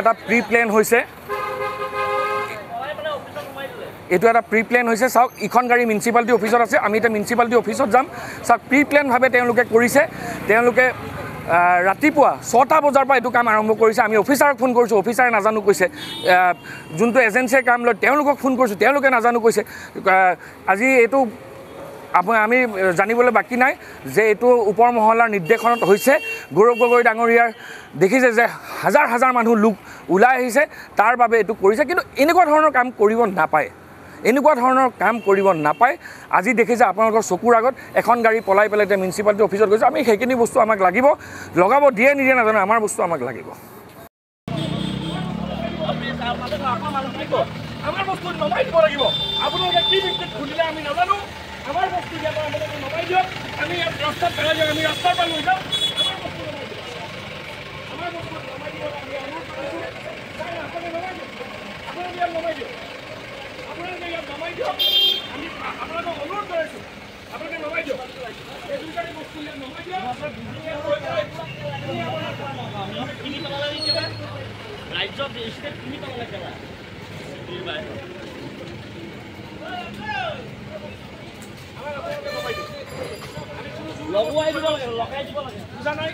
এটা pre plan হৈছে এইটো এটা প্ৰি প্লেন হৈছে চাওক ইখন গাড়ী মিউনিচিপালিটি অফিচত আছে আমি এটা মিউনিচিপালিটি অফিচত যাম চাওক প্ৰি প্লেনভাৱে তেওঁলোকে কৰিছে তেওঁলোকে ৰাতিপুৱা 6টা বজাৰ পৰা এইটো কাম আৰম্ভ কৰিছে আমি অফিচাৰক ফোন কৰিছোঁ অফিচাৰে নাজানো কৈছে যোনটো এজেঞ্চিয়ে কাম লয় তেওঁলোকক ফোন কৰিছোঁ তেওঁলোকে নাজানো কৈছে আজি এইটো আমি জানিবলৈ বাকী নাই যে এইটো ওপৰ মহলাৰ নিৰ্দেশনত হৈছে গৌৰৱ গগৈ ডাঙৰীয়াৰ দেখিছে যে হাজাৰ হাজাৰ মানুহ লোক ওলাই আহিছে তাৰ বাবে এইটো কৰিছে কিন্তু এনেকুৱা ধৰণৰ কাম কৰিব নাপায় এনেকুৱা ধৰণৰ কাম কৰিব নাপায় আজি দেখিছে আপোনালোকৰ চকুৰ আগত এখন গাড়ী পলাই পেলাই এতিয়া মিউনিচিপালিটি অফিচত গৈছে আমি সেইখিনি বস্তু আমাক লাগিব লগাব দিয়ে নিদিয়ে নাজানো আমাৰ বস্তু আমাক লাগিব আমাৰ বস্তু নমাই দিব লাগিব আপোনালোকে কি বিদ্যুৎ খুলিলে আমি নাজানো আমাৰ বস্তু দিয়া আপোনালোকে নমাই দিয়ক আমি ৰাস্তাত পেলাই দিয়ক আমি ৰাস্তাৰ পৰা লৈ যাওঁ আমাৰ বস্তু নমাই দিয়ক আমি অনুৰোধ কৰিছোঁ আপোনালোকে নমাই দিয়ক আপোনালোকে ইয়াত নমাই দিয়ক আমি আপোনালোকক অনুৰোধ কৰিছোঁ আপোনালোকে নমাই দিয়ক এই দুটাই বস্তু ইয়াত নমাই দিয়ক কিনি পেলালে কিবা ৰাজ্যত ষ্টেট কিনি পেলালে কিবা লগাই দিব লাগে লগাই দিব লাগে বুজা নাই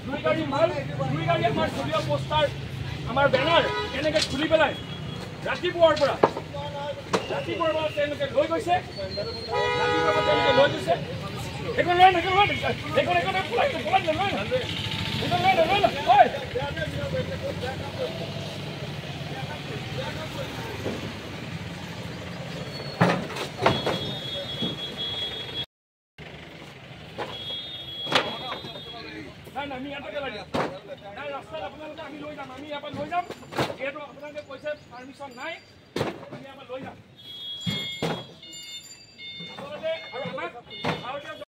দুই গাড়ী মাল দুই গাড়ী আমাৰ দলীয় পোষ্টাৰ আমাৰ বেনাৰ কেনেকৈ খুলি পেলাই ৰাতিপুৱাৰ পৰা তেওঁলোকে লৈ গৈছে এখন লৈ আমি ইয়াতে লাগি ৰাস্তাত আপোনালোকে আমি লৈ যাম আমি ইয়াৰ পৰা লৈ যাম যিহেতু আপোনালোকে কৈছে পাৰ্মিশ্যন নাই আমি ইয়াৰ পৰা লৈ যাম আপোনালোকে আৰু আমাক